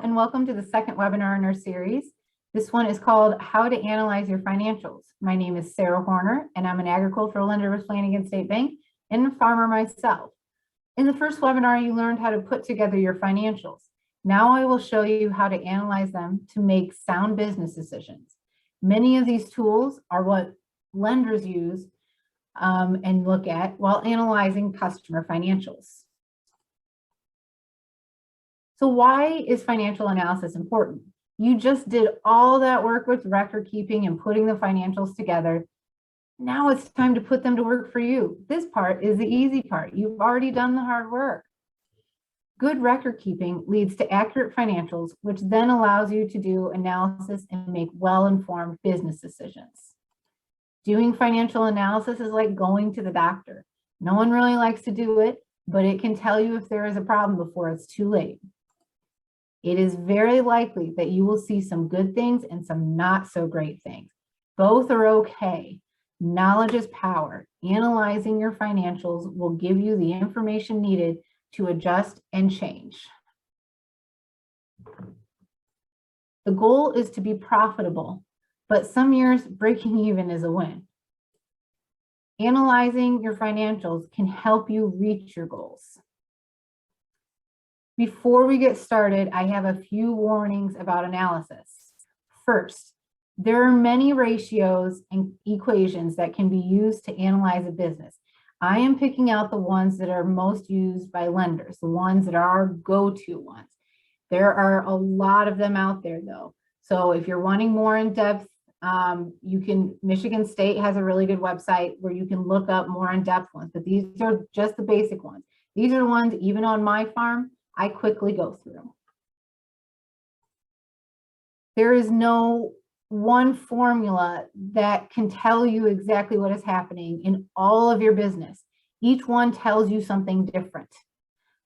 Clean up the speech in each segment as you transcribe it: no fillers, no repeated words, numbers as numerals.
and welcome to the second webinar in our series. This one is called How to Analyze Your Financials. My name is Sarah Horner, and I'm an agricultural lender with Flanagan State Bank and a farmer myself. In the first webinar, you learned how to put together your financials. Now I will show you how to analyze them to make sound business decisions. Many of these tools are what lenders use and look at while analyzing customer financials. So why is financial analysis important? You just did all that work with record keeping and putting the financials together. Now it's time to put them to work for you. This part is the easy part. You've already done the hard work. Good record keeping leads to accurate financials, which then allows you to do analysis and make well-informed business decisions. Doing financial analysis is like going to the doctor. No one really likes to do it, but it can tell you if there is a problem before it's too late. It is very likely that you will see some good things and some not so great things. Both are okay. Knowledge is power. Analyzing your financials will give you the information needed to adjust and change. The goal is to be profitable, but some years breaking even is a win. Analyzing your financials can help you reach your goals. Before we get started, I have a few warnings about analysis. First, there are many ratios and equations that can be used to analyze a business. I am picking out the ones that are most used by lenders, the ones that are our go-to ones. There are a lot of them out there though. So if you're wanting more in depth, Michigan State has a really good website where you can look up more in depth ones, but these are just the basic ones. These are the ones, even on my farm, I quickly go through. There is no one formula that can tell you exactly what is happening in all of your business. Each one tells you something different.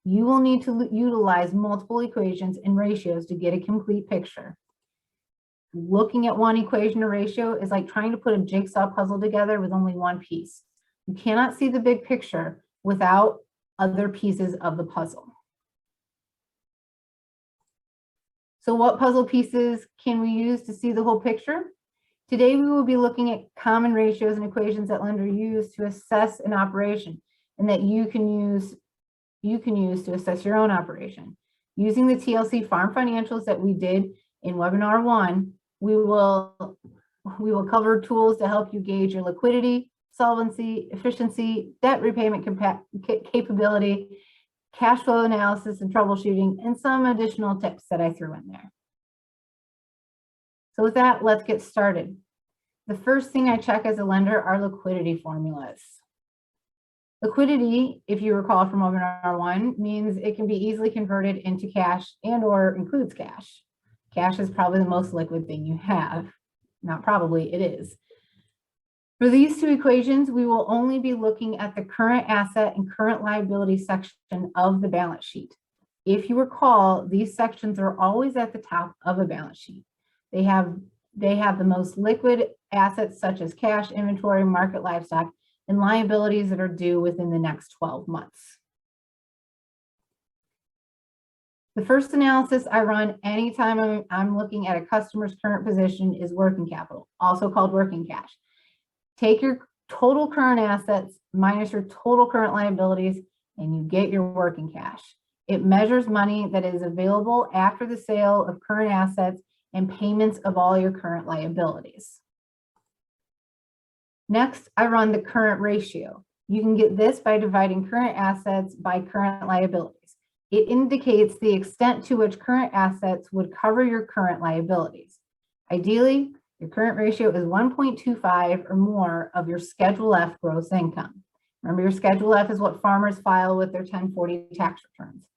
You will need to utilize multiple equations and ratios to get a complete picture. Looking at one equation or ratio is like trying to put a jigsaw puzzle together with only one piece. You cannot see the big picture without other pieces of the puzzle. So what puzzle pieces can we use to see the whole picture? Today, we will be looking at common ratios and equations that lenders use to assess an operation and that you can use to assess your own operation. Using the TLC farm financials that we did in webinar 1, we will cover tools to help you gauge your liquidity, solvency, efficiency, debt repayment capability, cash flow analysis and troubleshooting, and some additional tips that I threw in there. So with that, let's get started. The first thing I check as a lender are liquidity formulas. Liquidity, if you recall from webinar 1, means it can be easily converted into cash and or includes cash. Cash is probably the most liquid thing you have. Not probably, it is. For these two equations, we will only be looking at the current asset and current liability section of the balance sheet. If you recall, these sections are always at the top of a balance sheet. They have the most liquid assets such as cash, inventory, market livestock, and liabilities that are due within the next 12 months. The first analysis I run anytime I'm looking at a customer's current position is working capital, also called working cash. Take your total current assets minus your total current liabilities, and you get your working cash. It measures money that is available after the sale of current assets and payments of all your current liabilities. Next, I run the current ratio. You can get this by dividing current assets by current liabilities. It indicates the extent to which current assets would cover your current liabilities. Ideally, your current ratio is 1.25 or more of your Schedule F gross income. Remember, your Schedule F is what farmers file with their 1040 tax returns,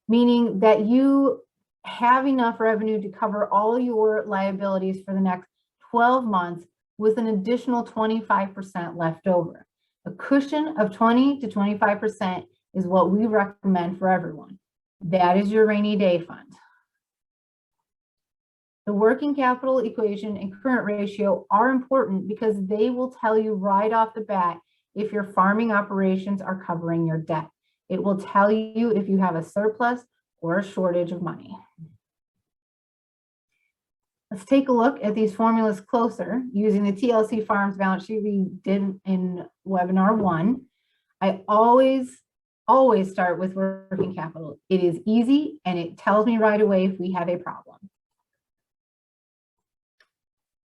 meaning that you have enough revenue to cover all your liabilities for the next 12 months with an additional 25% left over. A cushion of 20 to 25% is what we recommend for everyone. That is your rainy day fund. The working capital equation and current ratio are important because they will tell you right off the bat if your farming operations are covering your debt. It will tell you if you have a surplus or a shortage of money. Let's take a look at these formulas closer using the TLC Farms balance sheet we did in webinar 1. I always start with working capital. It is easy and it tells me right away if we have a problem.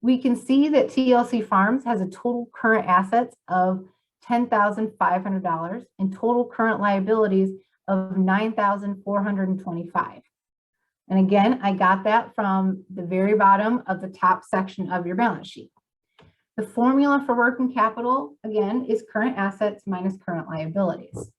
We can see that TLC Farms has a total current assets of $10,500 and total current liabilities of $9,425. And again, I got that from the very bottom of the top section of your balance sheet. The formula for working capital, again, is current assets minus current liabilities.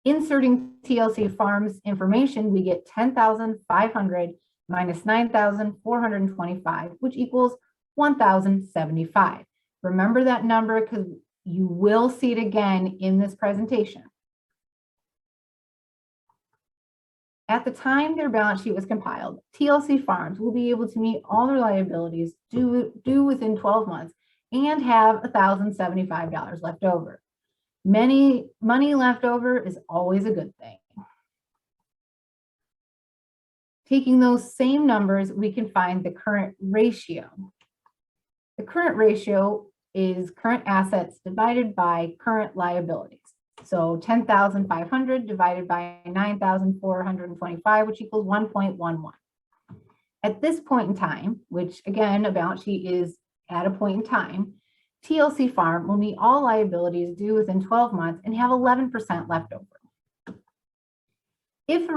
Inserting TLC Farms information, we get 10,500 minus 9,425, which equals 1,075. Remember that number because you will see it again in this presentation. At the time their balance sheet was compiled, TLC Farms will be able to meet all their liabilities due within 12 months and have $1,075 left over. Money left over is always a good thing. Taking those same numbers, we can find the current ratio. The current ratio is current assets divided by current liabilities. So 10,500 divided by 9,425, which equals 1.11. At this point in time, which again, a balance sheet is at a point in time, TLC Farm will meet all liabilities due within 12 months and have 11% left over. If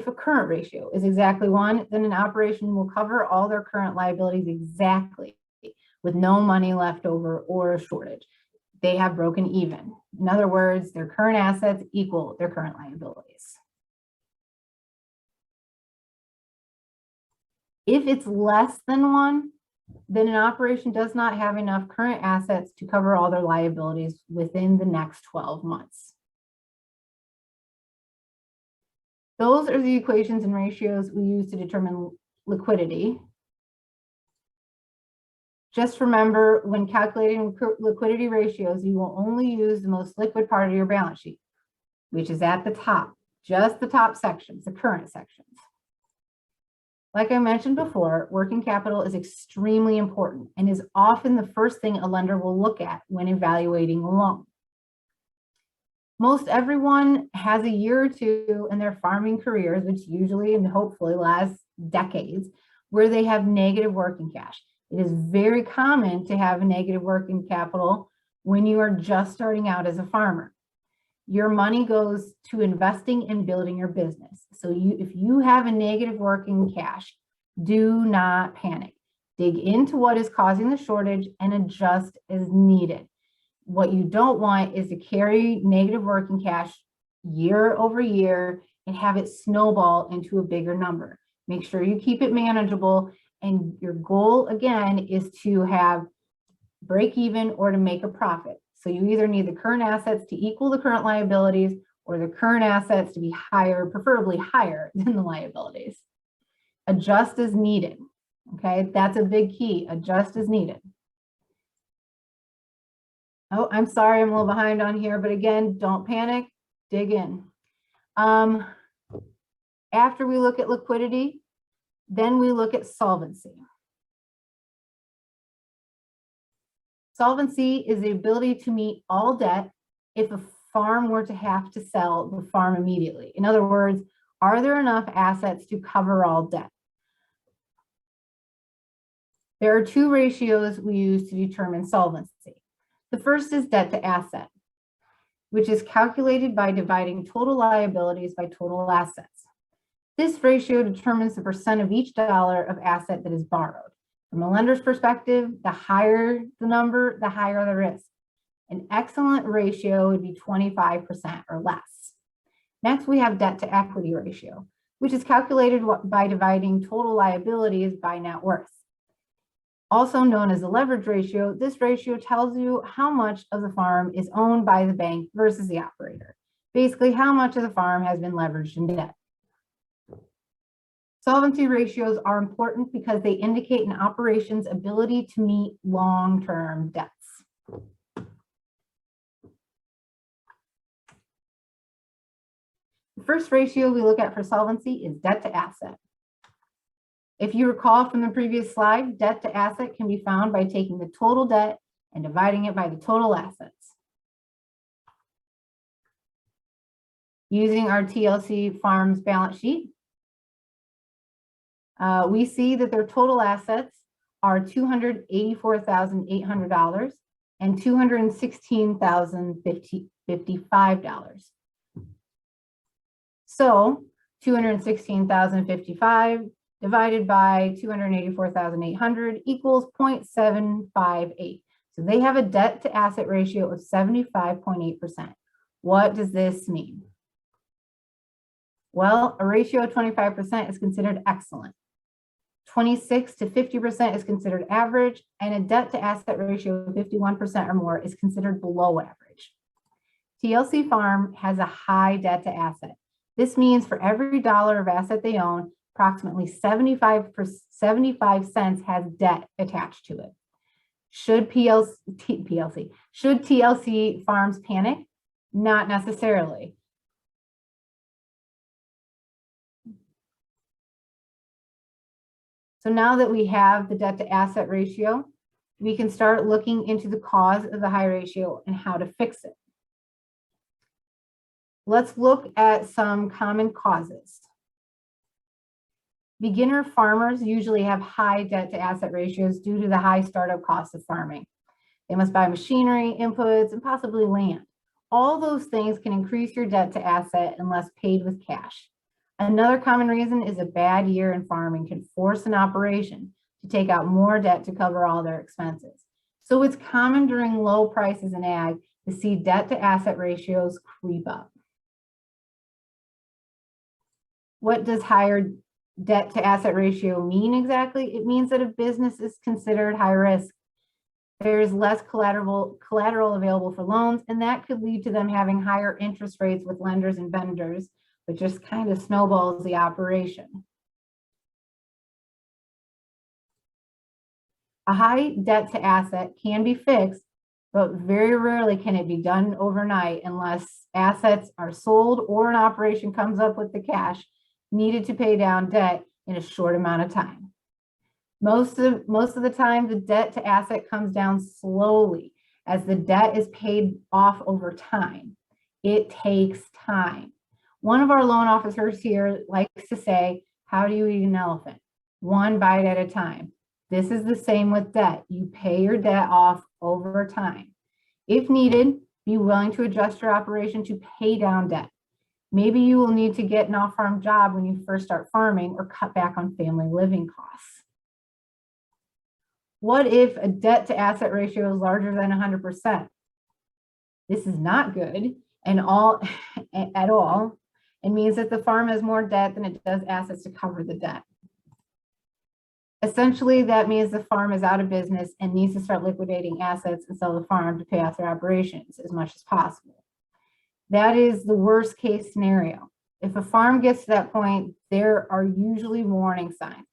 a current ratio is exactly 1, then an operation will cover all their current liabilities exactly with no money left over or a shortage. They have broken even. In other words, their current assets equal their current liabilities. If it's less than 1, then an operation does not have enough current assets to cover all their liabilities within the next 12 months. Those are the equations and ratios we use to determine liquidity. Just remember, when calculating liquidity ratios, you will only use the most liquid part of your balance sheet, which is at the top, just the top sections, the current sections. Like I mentioned before, working capital is extremely important and is often the first thing a lender will look at when evaluating a loan. Most everyone has a year or two in their farming careers, which usually and hopefully lasts decades, where they have negative working cash. It is very common to have a negative working capital when you are just starting out as a farmer. Your money goes to investing and building your business. So if you have a negative working cash, do not panic. Dig into what is causing the shortage and adjust as needed. What you don't want is to carry negative working cash year over year and have it snowball into a bigger number. Make sure you keep it manageable. And your goal, again, is to have break even or to make a profit. So you either need the current assets to equal the current liabilities or the current assets to be higher, preferably higher than the liabilities. Adjust as needed. Okay, that's a big key. Adjust as needed. Oh, I'm sorry, I'm a little behind on here, but again, don't panic, dig in. After we look at liquidity, then we look at solvency. Solvency is the ability to meet all debt if a farm were to have to sell the farm immediately. In other words, are there enough assets to cover all debt? There are two ratios we use to determine solvency. The first is debt to asset, which is calculated by dividing total liabilities by total assets. This ratio determines the percent of each dollar of asset that is borrowed. From a lender's perspective, the higher the number, the higher the risk. An excellent ratio would be 25% or less. Next, we have debt to equity ratio, which is calculated by dividing total liabilities by net worth. Also known as the leverage ratio, this ratio tells you how much of the farm is owned by the bank versus the operator. Basically, how much of the farm has been leveraged in debt. Solvency ratios are important because they indicate an operation's ability to meet long-term debts. The first ratio we look at for solvency is debt to asset. If you recall from the previous slide, debt to asset can be found by taking the total debt and dividing it by the total assets. Using our TLC Farms balance sheet, we see that their total assets are $284,800 and $216,055. So $216,055 divided by 284,800 equals 0.758. So they have a debt to asset ratio of 75.8%. What does this mean? Well, a ratio of 25% is considered excellent. 26 to 50% is considered average, and a debt to asset ratio of 51% or more is considered below average. TLC Farm has a high debt to asset. This means for every dollar of asset they own, approximately 75 cents has debt attached to it. Should TLC Farms panic? Not necessarily. So now that we have the debt to asset ratio, we can start looking into the cause of the high ratio and how to fix it. Let's look at some common causes. Beginner farmers usually have high debt to asset ratios due to the high startup costs of farming. They must buy machinery, inputs, and possibly land. All those things can increase your debt to asset unless paid with cash. Another common reason is a bad year in farming can force an operation to take out more debt to cover all their expenses. So it's common during low prices in ag to see debt to asset ratios creep up. What does higher debt to asset ratio mean exactly? It means that a business is considered high risk. There's less collateral available for loans, and that could lead to them having higher interest rates with lenders and vendors, which just kind of snowballs the operation. A high debt to asset can be fixed, but very rarely can it be done overnight unless assets are sold or an operation comes up with the cash needed to pay down debt in a short amount of time. Most of the time, the debt to asset comes down slowly as the debt is paid off over time. It takes time. One of our loan officers here likes to say, how do you eat an elephant? One bite at a time. This is the same with debt. You pay your debt off over time. If needed, be willing to adjust your operation to pay down debt. Maybe you will need to get an off-farm job when you first start farming or cut back on family living costs. What if a debt to asset ratio is larger than 100%? This is not good at all. It means that the farm has more debt than it does assets to cover the debt. Essentially, that means the farm is out of business and needs to start liquidating assets and sell the farm to pay off their operations as much as possible. That is the worst case scenario. If a farm gets to that point, there are usually warning signs.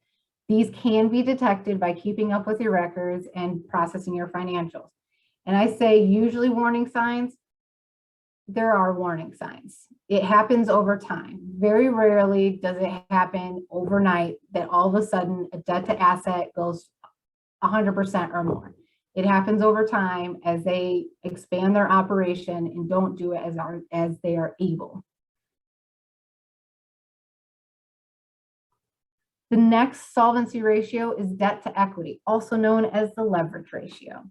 These can be detected by keeping up with your records and processing your financials. And I say usually warning signs. There are warning signs. It happens over time. Very rarely does it happen overnight that all of a sudden a debt to asset goes 100% or more. It happens over time as they expand their operation and don't do it as they are able. The next solvency ratio is debt to equity, also known as the leverage ratio.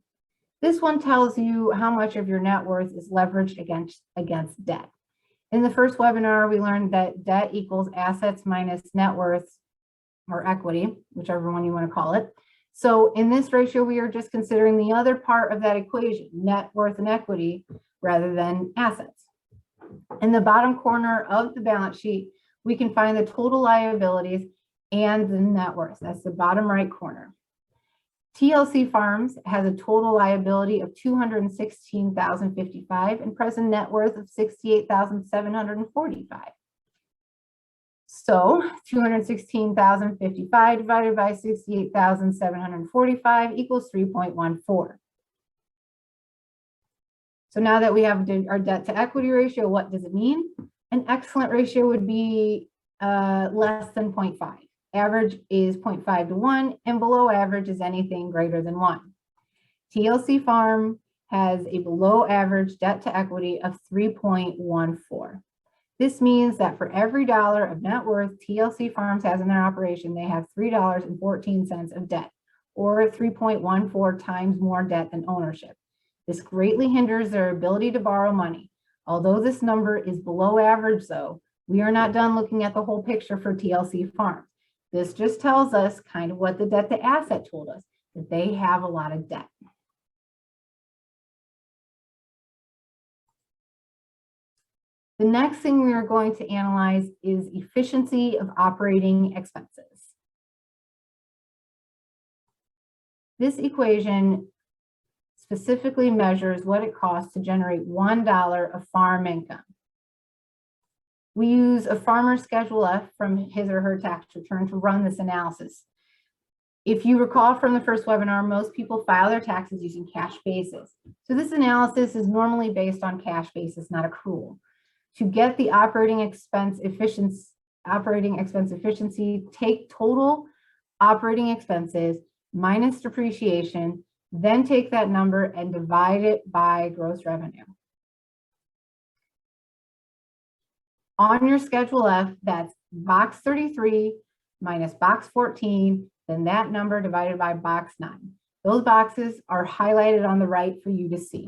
This one tells you how much of your net worth is leveraged against debt. In the first webinar, we learned that debt equals assets minus net worth or equity, whichever one you want to call it. So in this ratio, we are just considering the other part of that equation, net worth and equity, rather than assets. In the bottom corner of the balance sheet, we can find the total liabilities and the net worth. That's the bottom right corner. TLC Farms has a total liability of $216,055 and present net worth of $68,745. So 216,055 divided by 68,745 equals 3.14. So now that we have our debt to equity ratio, what does it mean? An excellent ratio would be less than 0.5. Average is 0.5 to 1, and below average is anything greater than 1. TLC Farm has a below average debt to equity of 3.14. This means that for every dollar of net worth TLC Farms has in their operation, they have $3.14 of debt, or 3.14 times more debt than ownership. This greatly hinders their ability to borrow money. Although this number is below average though, we are not done looking at the whole picture for TLC Farms. This just tells us kind of what the debt to asset told us, that they have a lot of debt. The next thing we are going to analyze is efficiency of operating expenses. This equation specifically measures what it costs to generate $1 of farm income. We use a farmer's Schedule F from his or her tax return to run this analysis. If you recall from the first webinar, most people file their taxes using cash basis. So this analysis is normally based on cash basis, not accrual. To get the operating expense efficiency, take total operating expenses minus depreciation, then take that number and divide it by gross revenue. On your Schedule F, that's box 33 minus box 14, then that number divided by box 9. Those boxes are highlighted on the right for you to see.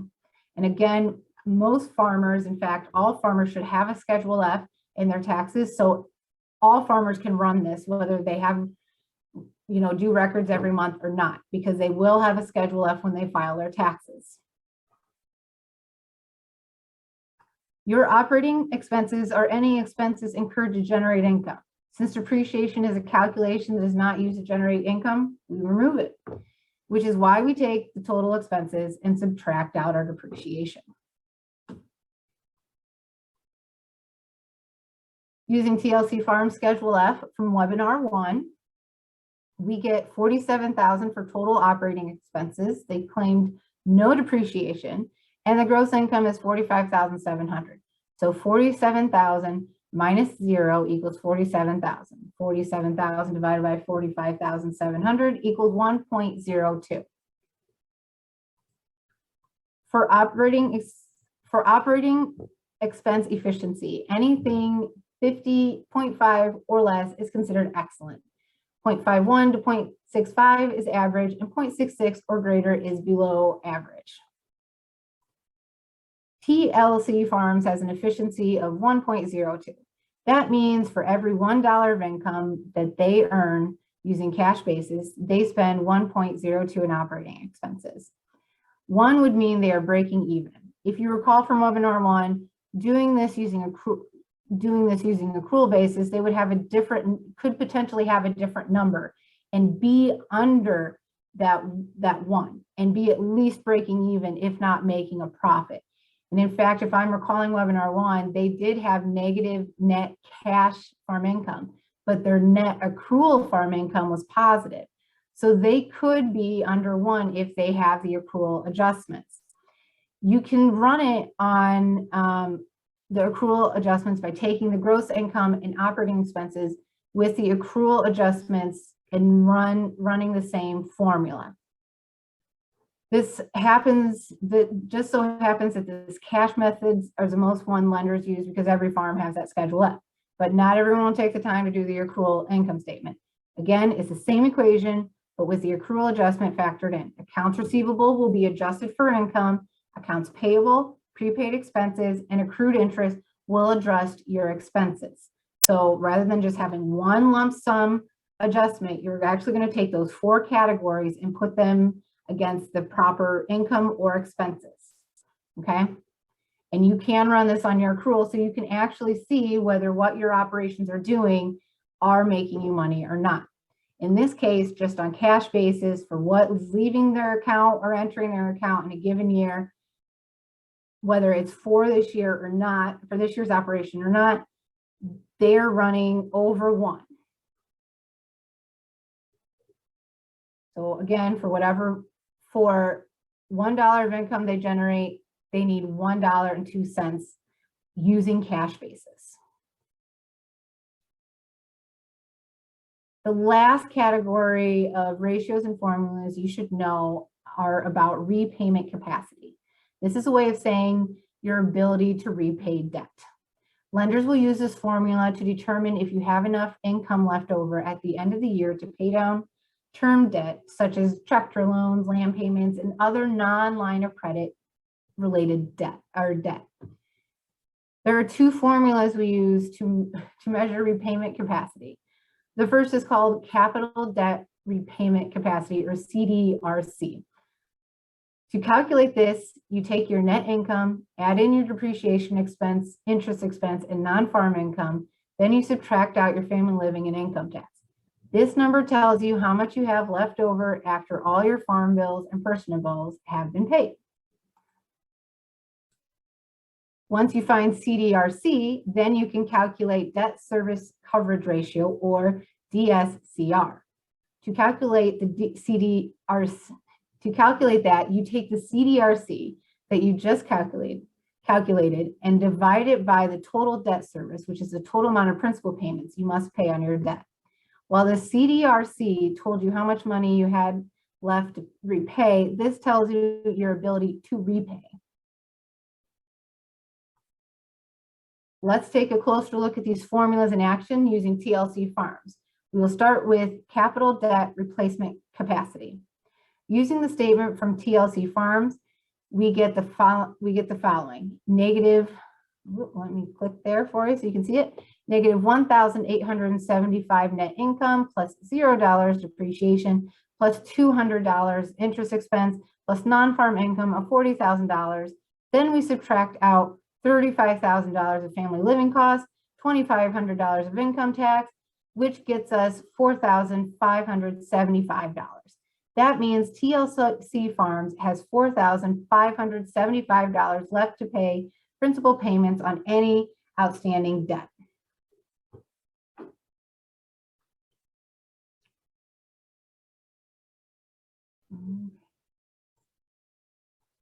And again, most farmers, in fact, all farmers should have a Schedule F in their taxes. So all farmers can run this, whether they have, do records every month or not, because they will have a Schedule F when they file their taxes. Your operating expenses are any expenses incurred to generate income. Since depreciation is a calculation that is not used to generate income, we remove it, which is why we take the total expenses and subtract out our depreciation. Using TLC Farm Schedule F from webinar 1, we get $47,000 for total operating expenses. They claimed no depreciation, and the gross income is $45,700. So 47,000 minus 0 equals 47,000. 47,000 divided by 45,700 equals 1.02. For operating expense efficiency, anything 50.5 or less is considered excellent. 0.51 to 0.65 is average, and 0.66 or greater is below average. TLC Farms has an efficiency of 1.02. That means for every $1 of income that they earn using cash basis, they spend 1.02 in operating expenses. 1 would mean they are breaking even. If you recall from webinar 1, doing this using accrual basis, they would have could potentially have a different number and be under that 1 and be at least breaking even, if not making a profit. And in fact, if I'm recalling webinar 1, they did have negative net cash farm income, but their net accrual farm income was positive. So they could be under 1 if they have the accrual adjustments. You can run it on the accrual adjustments by taking the gross income and operating expenses with the accrual adjustments and running the same formula. This happens, just so happens that this cash methods are the most one lenders use because every farm has that Schedule F, but not everyone will take the time to do the accrual income statement. Again, it's the same equation, but with the accrual adjustment factored in. Accounts receivable will be adjusted for income, accounts payable, prepaid expenses, and accrued interest will adjust your expenses. So rather than just having one lump sum adjustment, you're actually going to take those 4 categories and put them against the proper income or expenses, okay? And you can run this on your accrual so you can actually see whether what your operations are doing are making you money or not. In this case, just on cash basis for what is leaving their account or entering their account in a given year, whether it's for this year or not, for this year's operation or not, they're running over 1. So again, for $1 of income they generate, they need $1.02 using cash basis. The last category of ratios and formulas you should know are about repayment capacity. This is a way of saying your ability to repay debt. Lenders will use this formula to determine if you have enough income left over at the end of the year to pay down term debt, such as tractor loans, land payments, and other non-line of credit related debt or debt. There are two formulas we use to measure repayment capacity. The first is called capital debt repayment capacity, or CDRC. To calculate this, you take your net income, add in your depreciation expense, interest expense, and non-farm income, then you subtract out your family living and income tax. This number tells you how much you have left over after all your farm bills and personal bills have been paid. Once you find CDRC, then you can calculate debt service coverage ratio, or DSCR. To calculate the to calculate that, you take the CDRC that you just calculated and divide it by the total debt service, which is the total amount of principal payments you must pay on your debt. While the CDRC told you how much money you had left to repay, this tells you your ability to repay. Let's take a closer look at these formulas in action using TLC Farms. We will start with capital debt replacement capacity. Using the statement from TLC Farms, we get the following. Negative, let me click there for you so you can see it. Negative $1,875 net income plus $0 depreciation plus $200 interest expense plus non-farm income of $40,000. Then we subtract out $35,000 of family living costs, $2,500 of income tax, which gets us $4,575. That means TLC Farms has $4,575 left to pay principal payments on any outstanding debt.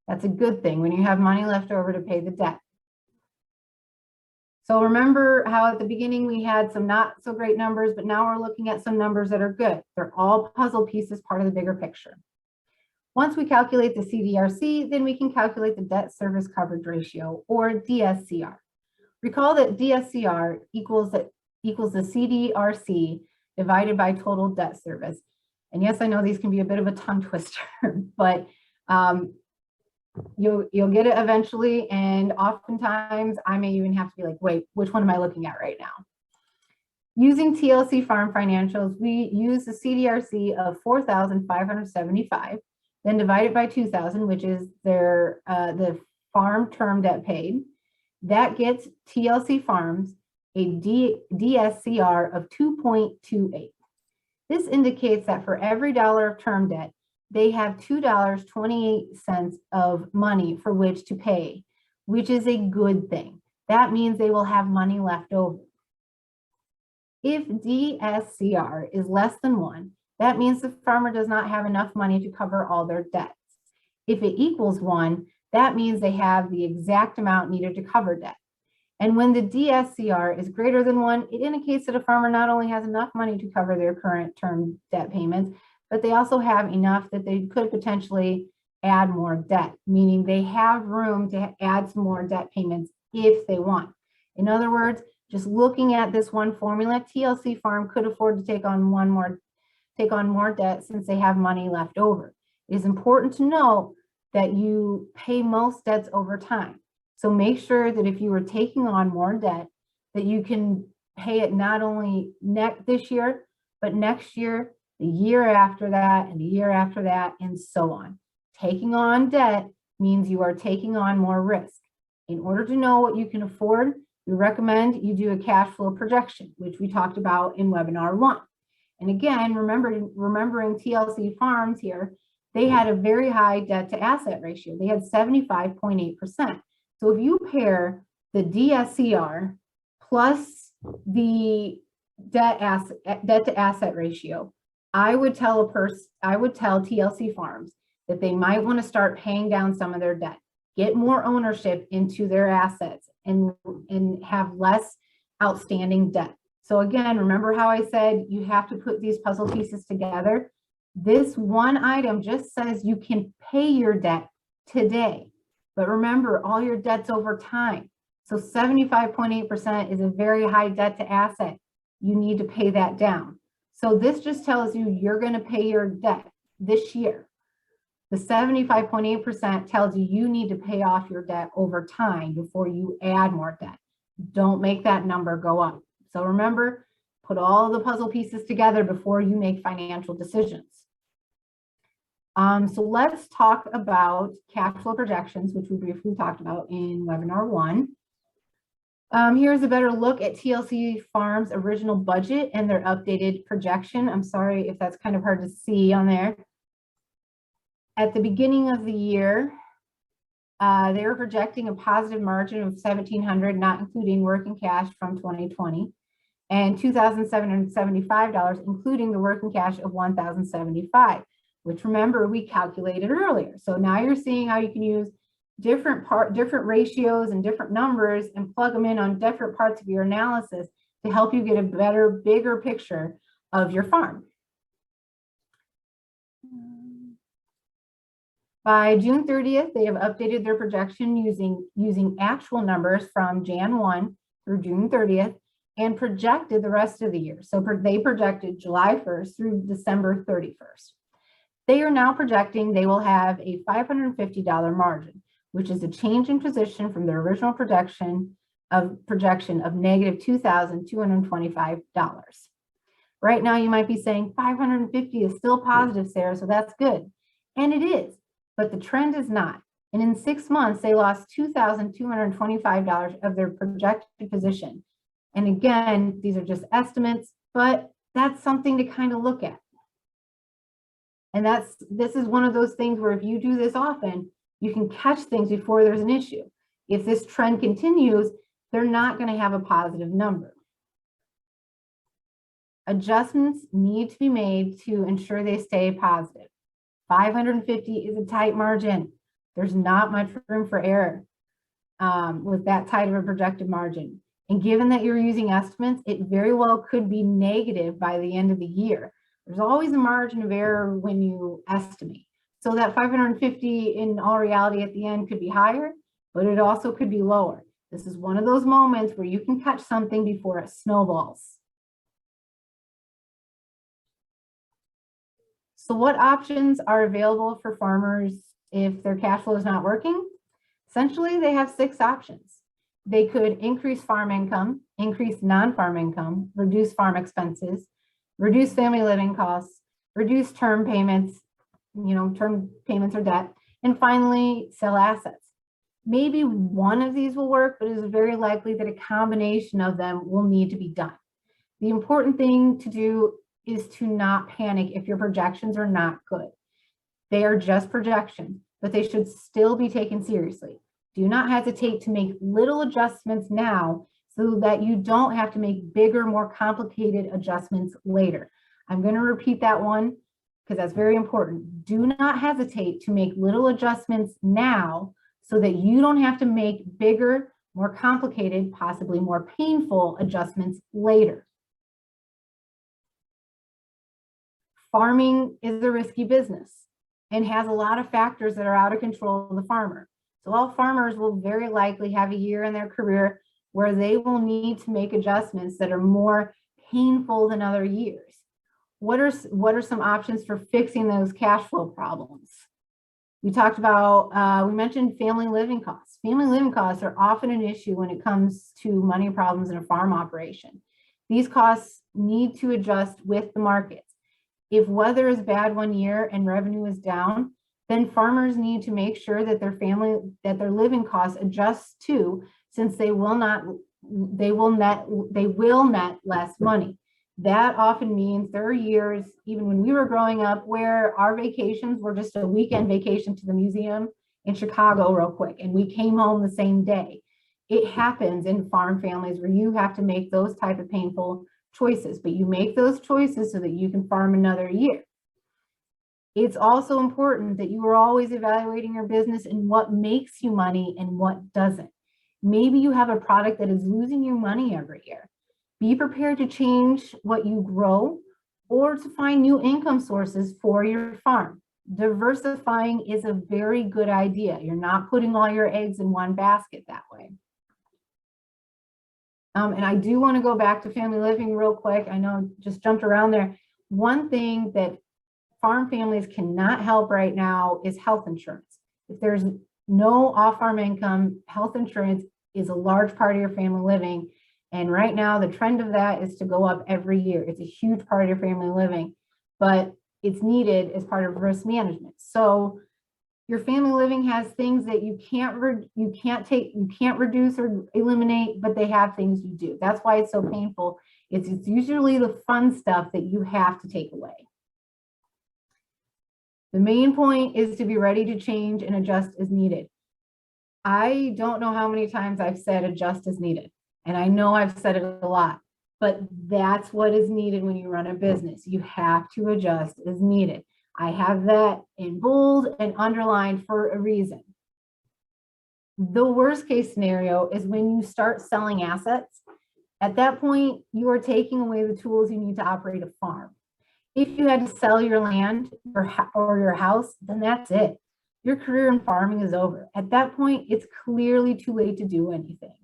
That's a good thing when you have money left over to pay the debt. So remember how at the beginning we had some not so great numbers, but now we're looking at some numbers that are good. They're all puzzle pieces, part of the bigger picture. Once we calculate the CDRC, then we can calculate the debt service coverage ratio, or DSCR. Recall that DSCR equals the CDRC divided by total debt service. And yes, I know these can be a bit of a tongue twister, but you'll get it eventually, and oftentimes I may even have to be like, wait, which one am I looking at right now? Using TLC Farm financials, we use the CDRC of 4,575, then divide it by 2,000, which is their the farm term debt paid. That gets TLC Farms a DSCR of 2.28. This indicates that for every dollar of term debt, they have $2.28 of money for which to pay, which is a good thing. That means they will have money left over. If DSCR is less than 1, that means the farmer does not have enough money to cover all their debts. If it equals 1, that means they have the exact amount needed to cover debt. And when the DSCR is greater than 1, it indicates that a farmer not only has enough money to cover their current term debt payments, but they also have enough that they could potentially add more debt, meaning they have room to add some more debt payments if they want. In other words, just looking at this one formula, TLC Farm could afford to take on more debt since they have money left over. It is important to know that you pay most debts over time. So make sure that if you are taking on more debt, that you can pay it not only this year, but next year, the year after that, and the year after that, and so on. Taking on debt means you are taking on more risk. In order to know what you can afford, we recommend you do a cash flow projection, which we talked about in webinar 1. And again, remembering TLC Farms here, they had a very high debt to asset ratio. They had 75.8%. So if you pair the DSCR plus the debt to asset ratio, I would tell TLC Farms that they might want to start paying down some of their debt, get more ownership into their assets, and have less outstanding debt. So again, remember how I said you have to put these puzzle pieces together? This one item just says you can pay your debt today, but remember all your debt's over time. So 75.8% is a very high debt to asset. You need to pay that down. So this just tells you you're going to pay your debt this year. The 75.8% tells you you need to pay off your debt over time before you add more debt. Don't make that number go up. So remember, put all the puzzle pieces together before you make financial decisions. So let's talk about cash flow projections, which we briefly talked about in webinar 1. Here's a better look at TLC Farms' original budget and their updated projection. I'm sorry if that's kind of hard to see on there. At the beginning of the year, they were projecting a positive margin of $1,700, not including working cash from 2020, and $2,775, including the working cash of $1,075, which remember we calculated earlier. So now you're seeing how you can use different ratios and different numbers and plug them in on different parts of your analysis to help you get a better, bigger picture of your farm. By June 30th, they have updated their projection using actual numbers from Jan 1 through June 30th and projected the rest of the year. So they projected July 1st through December 31st. They are now projecting they will have a $550 margin, which is a change in position from their original projection of negative $2,225. Right now, you might be saying 550 is still positive, Sarah, so that's good. And it is, but the trend is not. And in 6 months, they lost $2,225 of their projected position. And again, these are just estimates, but that's something to kind of look at. And this is one of those things where if you do this often, you can catch things before there's an issue. If this trend continues, they're not going to have a positive number. Adjustments need to be made to ensure they stay positive. 550 is a tight margin. There's not much room for error with that tight of a projected margin. And given that you're using estimates, it very well could be negative by the end of the year. There's always a margin of error when you estimate. So that 550 in all reality at the end could be higher, but it also could be lower. This is one of those moments where you can catch something before it snowballs. So what options are available for farmers if their cash flow is not working? Essentially, they have 6 options. They could increase farm income, increase non-farm income, reduce farm expenses, reduce family living costs, reduce term payments, term payments or debt, and finally sell assets. Maybe one of these will work, but it is very likely that a combination of them will need to be done. The important thing to do is to not panic if your projections are not good. They are just projections, but they should still be taken seriously. Do not hesitate to make little adjustments now so that you don't have to make bigger, more complicated adjustments later. I'm going to repeat that one because that's very important. Do not hesitate to make little adjustments now so that you don't have to make bigger, more complicated, possibly more painful adjustments later. Farming is a risky business and has a lot of factors that are out of control of the farmer. So all farmers will very likely have a year in their career where they will need to make adjustments that are more painful than other years. What are some options for fixing those cash flow problems? We talked about, we mentioned family living costs. Family living costs are often an issue when it comes to money problems in a farm operation. These costs need to adjust with the markets. If weather is bad one year and revenue is down, then farmers need to make sure that their living costs adjust too, since they will net less money. That often means there are years, even when we were growing up, where our vacations were just a weekend vacation to the museum in Chicago real quick, and we came home the same day. It happens in farm families where you have to make those type of painful choices, but you make those choices so that you can farm another year. It's also important that you are always evaluating your business and what makes you money and what doesn't. Maybe you have a product that is losing you money every year. Be prepared to change what you grow or to find new income sources for your farm. Diversifying is a very good idea. You're not putting all your eggs in one basket that way. And I do want to go back to family living real quick. I know I just jumped around there. One thing that farm families cannot help right now is health insurance. If there's no off-farm income, health insurance is a large part of your family living. And right now, the trend of that is to go up every year. It's a huge part of your family living, but it's needed as part of risk management. So your family living has things that you can't reduce or eliminate, but they have things you do. That's why it's so painful. It's usually the fun stuff that you have to take away. The main point is to be ready to change and adjust as needed. I don't know how many times I've said adjust as needed, and I know I've said it a lot, but that's what is needed when you run a business. You have to adjust as needed. I have that in bold and underlined for a reason. The worst case scenario is when you start selling assets. At that point, you are taking away the tools you need to operate a farm. If you had to sell your land or your house, then that's it. Your career in farming is over. At that point, it's clearly too late to do anything.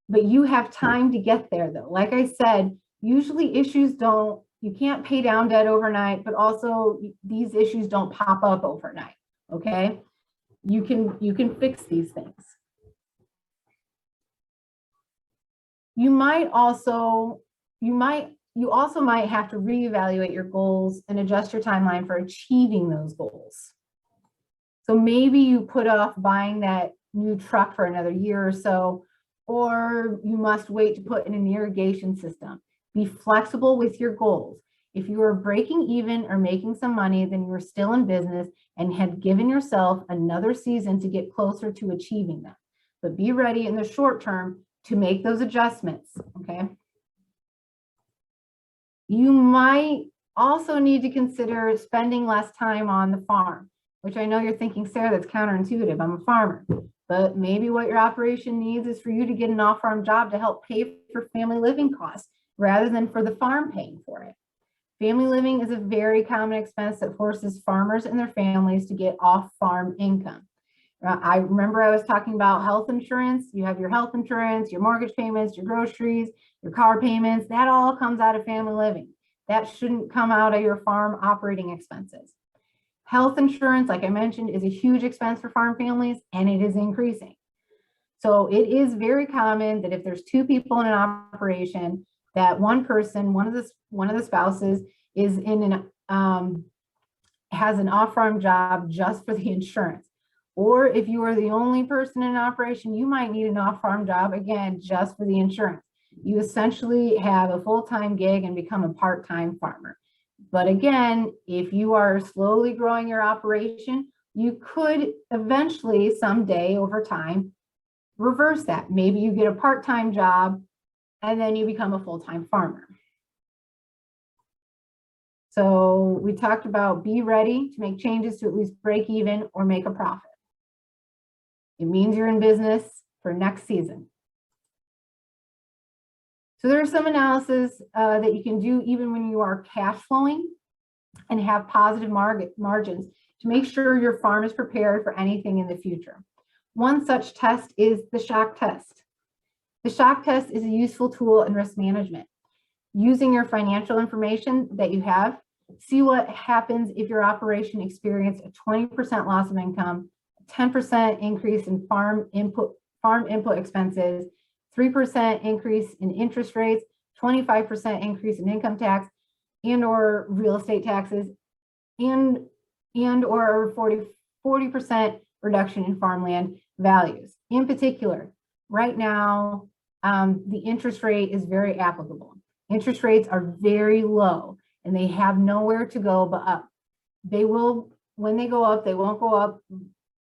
But you have time to get there though. Like I said, usually you can't pay down debt overnight, but also these issues don't pop up overnight, okay? You can fix these things. You also might have to reevaluate your goals and adjust your timeline for achieving those goals. So maybe you put off buying that new truck for another year or so, or you must wait to put in an irrigation system. Be flexible with your goals. If you are breaking even or making some money, then you are still in business and have given yourself another season to get closer to achieving them. But be ready in the short term to make those adjustments, okay? You might also need to consider spending less time on the farm, which I know you're thinking, Sarah, that's counterintuitive. I'm a farmer. But maybe what your operation needs is for you to get an off-farm job to help pay for family living costs rather than for the farm paying for it. Family living is a very common expense that forces farmers and their families to get off-farm income. I remember I was talking about health insurance. You have your health insurance, your mortgage payments, your groceries, your car payments. That all comes out of family living. That shouldn't come out of your farm operating expenses. Health insurance, like I mentioned, is a huge expense for farm families, and it is increasing. So it is very common that if there's two people in an operation, that one person, one of the spouses is has an off-farm job just for the insurance. Or if you are the only person in an operation, you might need an off-farm job, again, just for the insurance. You essentially have a full-time gig and become a part-time farmer. But again, if you are slowly growing your operation, you could eventually someday over time reverse that. Maybe you get a part-time job and then you become a full-time farmer. So we talked about be ready to make changes to at least break even or make a profit. It means you're in business for next season. So there are some analysis that you can do even when you are cash flowing and have positive margins to make sure your farm is prepared for anything in the future. One such test is the shock test. The shock test is a useful tool in risk management. Using your financial information that you have, see what happens if your operation experienced a 20% loss of income, a 10% increase in farm input expenses, 3% increase in interest rates, 25% increase in income tax and or real estate taxes, and or 40% reduction in farmland values. In particular, right now, the interest rate is very applicable. Interest rates are very low and they have nowhere to go but up. They will, when they go up, they won't go up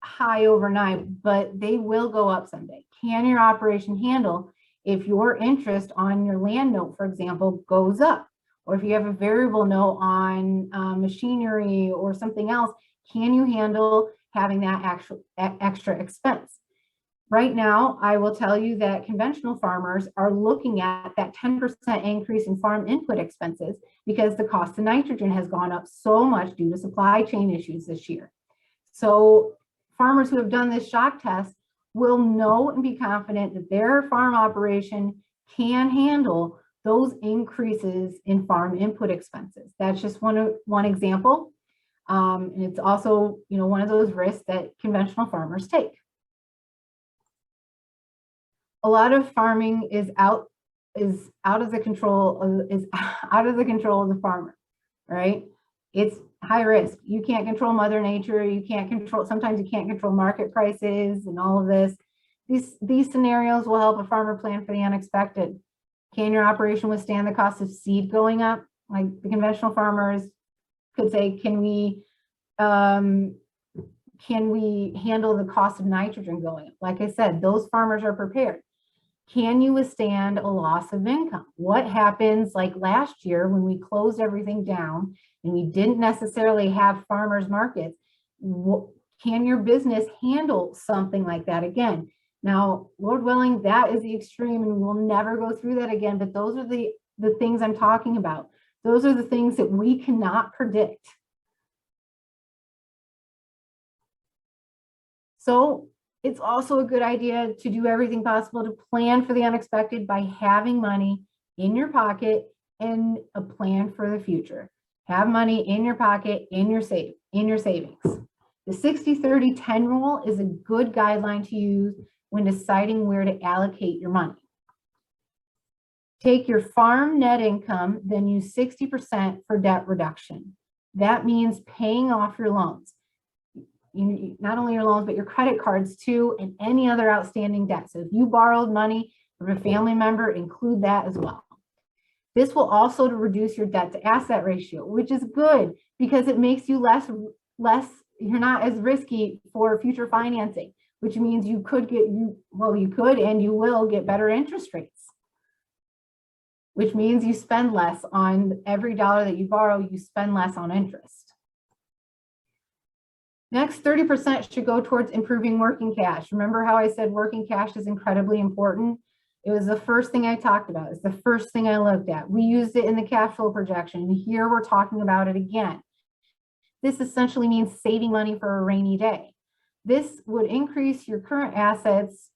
high overnight, but they will go up someday. Can your operation handle if your interest on your land note, for example, goes up? Or if you have a variable note on machinery or something else, can you handle having that extra expense? Right now, I will tell you that conventional farmers are looking at that 10% increase in farm input expenses because the cost of nitrogen has gone up so much due to supply chain issues this year. So farmers who have done this shock test will know and be confident that their farm operation can handle those increases in farm input expenses. That's just one example. And it's also, one of those risks that conventional farmers take. A lot of farming is out of the control of the farmer, right? It's high risk. You can't control Mother Nature. Sometimes you can't control market prices and all of this. These scenarios will help a farmer plan for the unexpected. Can your operation withstand the cost of seed going up? Like the conventional farmers could say, can we handle the cost of nitrogen going up? Like I said, those farmers are prepared. Can you withstand a loss of income? What happens like last year when we closed everything down and we didn't necessarily have farmers markets? Can your business handle something like that again? Now, Lord willing, that is the extreme and we'll never go through that again, but those are the things I'm talking about. Those are the things that we cannot predict. So it's also a good idea to do everything possible to plan for the unexpected by having money in your pocket and a plan for the future. Have money in your pocket, in your savings. The 60-30-10 rule is a good guideline to use when deciding where to allocate your money. Take your farm net income, then use 60% for debt reduction. That means paying off your loans. Not only your loans, but your credit cards too, and any other outstanding debt. So if you borrowed money from a family member, include that as well. This will also reduce your debt to asset ratio, which is good because it makes you less, you're not as risky for future financing, which means you could and you will get better interest rates, which means you spend less on every dollar that you borrow, you spend less on interest. Next, 30% should go towards improving working cash. Remember how I said working cash is incredibly important? It was the first thing I talked about. It's the first thing I looked at. We used it in the cash flow projection, and here we're talking about it again. This essentially means saving money for a rainy day. This would increase your current assets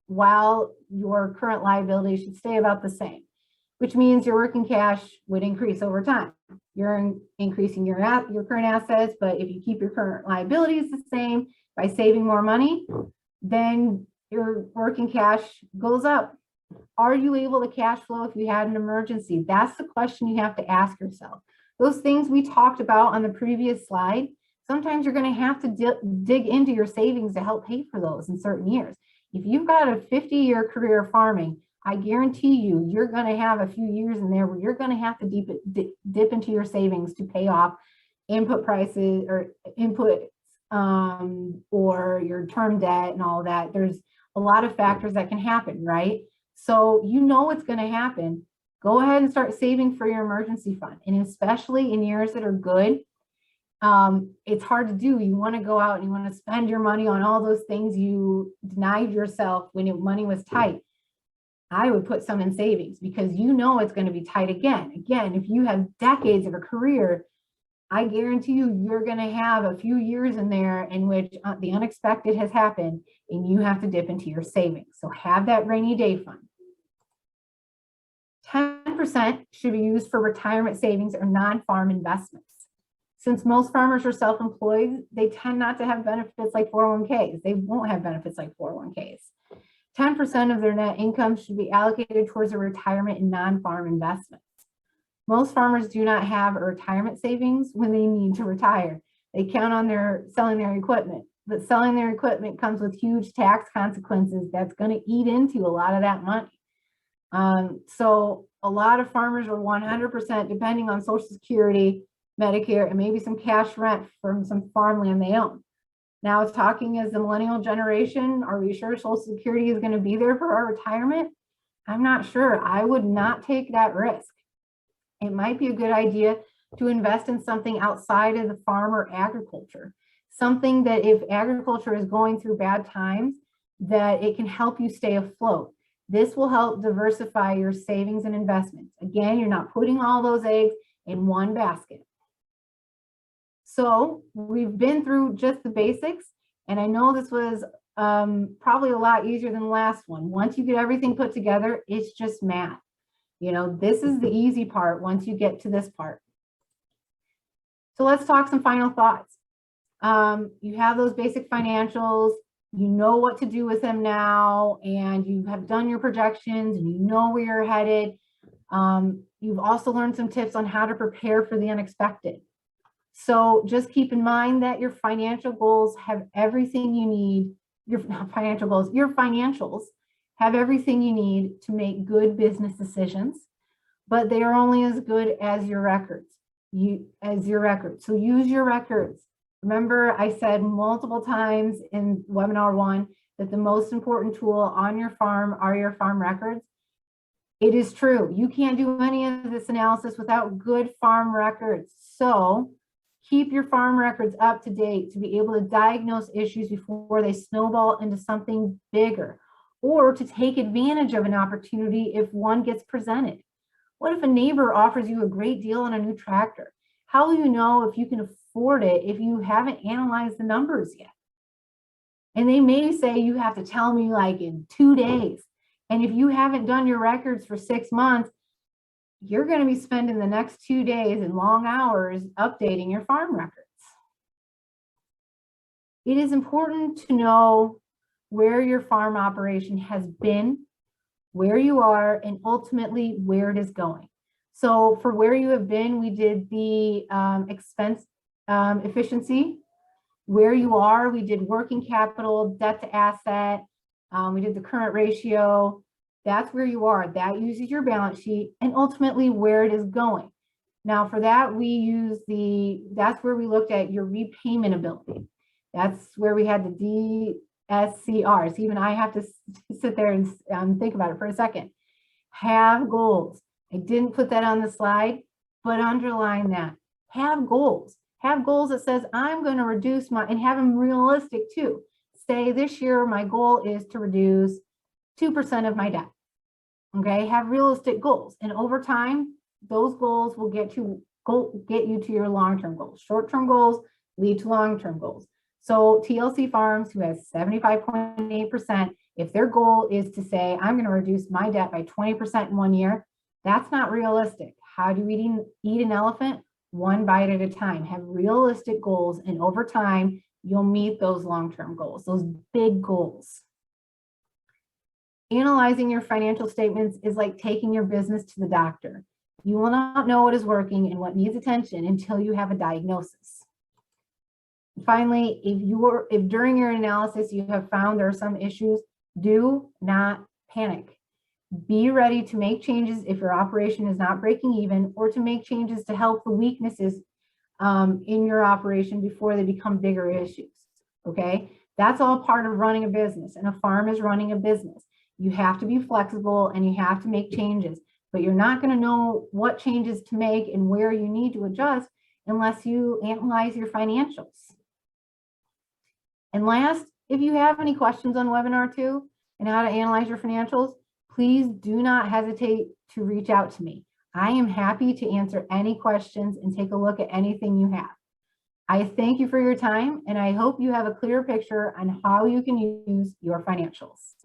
while your current liabilities should stay about the same, which means your working cash would increase over time. You're increasing your current assets, but if you keep your current liabilities the same by saving more money, then your working cash goes up. Are you able to cash flow if you had an emergency? That's the question you have to ask yourself. Those things we talked about on the previous slide, sometimes you're going to have to dig into your savings to help pay for those in certain years. If you've got a 50-year career of farming, I guarantee you're going to have a few years in there where you're going to have to dip into your savings to pay off input prices or inputs or your term debt and all that. There's a lot of factors that can happen, right? So what's going to happen. Go ahead and start saving for your emergency fund. And especially in years that are good, it's hard to do. You want to go out and you want to spend your money on all those things you denied yourself when your money was tight. I would put some in savings because it's going to be tight again. Again, if you have decades of a career, I guarantee you're going to have a few years in there in which the unexpected has happened and you have to dip into your savings. So have that rainy day fund. 10% should be used for retirement savings or non-farm investments. Since most farmers are self-employed, they tend not to have benefits like 401ks. They won't have benefits like 401ks. 10% of their net income should be allocated towards a retirement and non-farm investments. Most farmers do not have a retirement savings when they need to retire. They count on selling their equipment, but selling their equipment comes with huge tax consequences that's going to eat into a lot of that money. So a lot of farmers are 100% depending on Social Security, Medicare, and maybe some cash rent from some farmland they own. Now, talking as the millennial generation, are we sure Social Security is going to be there for our retirement? I'm not sure. I would not take that risk. It might be a good idea to invest in something outside of the farm or agriculture. Something that if agriculture is going through bad times, that it can help you stay afloat. This will help diversify your savings and investments. Again, you're not putting all those eggs in one basket. So we've been through just the basics, and I know this was probably a lot easier than the last one. Once you get everything put together, it's just math. You know, this is the easy part once you get to this part. So let's talk some final thoughts. You have those basic financials, you know what to do with them now, and you have done your projections, and you know where you're headed. You've also learned some tips on how to prepare for the unexpected. So just keep in mind that your financial goals have everything you need. Your financials have everything you need to make good business decisions, but they are only as good as your records. So use your records. Remember, I said multiple times in webinar 1 that the most important tool on your farm are your farm records. It is true. You can't do any of this analysis without good farm records. So keep your farm records up to date to be able to diagnose issues before they snowball into something bigger, or to take advantage of an opportunity if one gets presented. What if a neighbor offers you a great deal on a new tractor? How will you know if you can afford it if you haven't analyzed the numbers yet? And they may say you have to tell me like in 2 days. And if you haven't done your records for 6 months, you're going to be spending the next 2 days and long hours updating your farm records. It is important to know where your farm operation has been, where you are, and ultimately where it is going. So for where you have been, we did the expense efficiency. Where you are, we did working capital, debt to asset. We did the current ratio. That's where you are. That uses your balance sheet, and ultimately where it is going. Now for that, that's where we looked at your repayment ability. That's where we had the DSCRs. Even I have to sit there and think about it for a second. Have goals. I didn't put that on the slide, but underline that. Have goals. Have goals that says, I'm going to reduce and have them realistic too. Say this year, my goal is to reduce 2% of my debt. Okay, have realistic goals. And over time, those goals will get you to your long-term goals. Short-term goals lead to long-term goals. So TLC Farms, who has 75.8%, if their goal is to say, I'm going to reduce my debt by 20% in 1 year, that's not realistic. How do you eat an elephant? One bite at a time. Have realistic goals, and over time, you'll meet those long-term goals, those big goals. Analyzing your financial statements is like taking your business to the doctor. You will not know what is working and what needs attention until you have a diagnosis. Finally, if during your analysis you have found there are some issues, do not panic. Be ready to make changes if your operation is not breaking even, or to make changes to help the weaknesses in your operation before they become bigger issues. Okay, that's all part of running a business, and a farm is running a business. You have to be flexible and you have to make changes, but you're not going to know what changes to make and where you need to adjust unless you analyze your financials. And last, if you have any questions on webinar 2 and how to analyze your financials, please do not hesitate to reach out to me. I am happy to answer any questions and take a look at anything you have. I thank you for your time, and I hope you have a clear picture on how you can use your financials.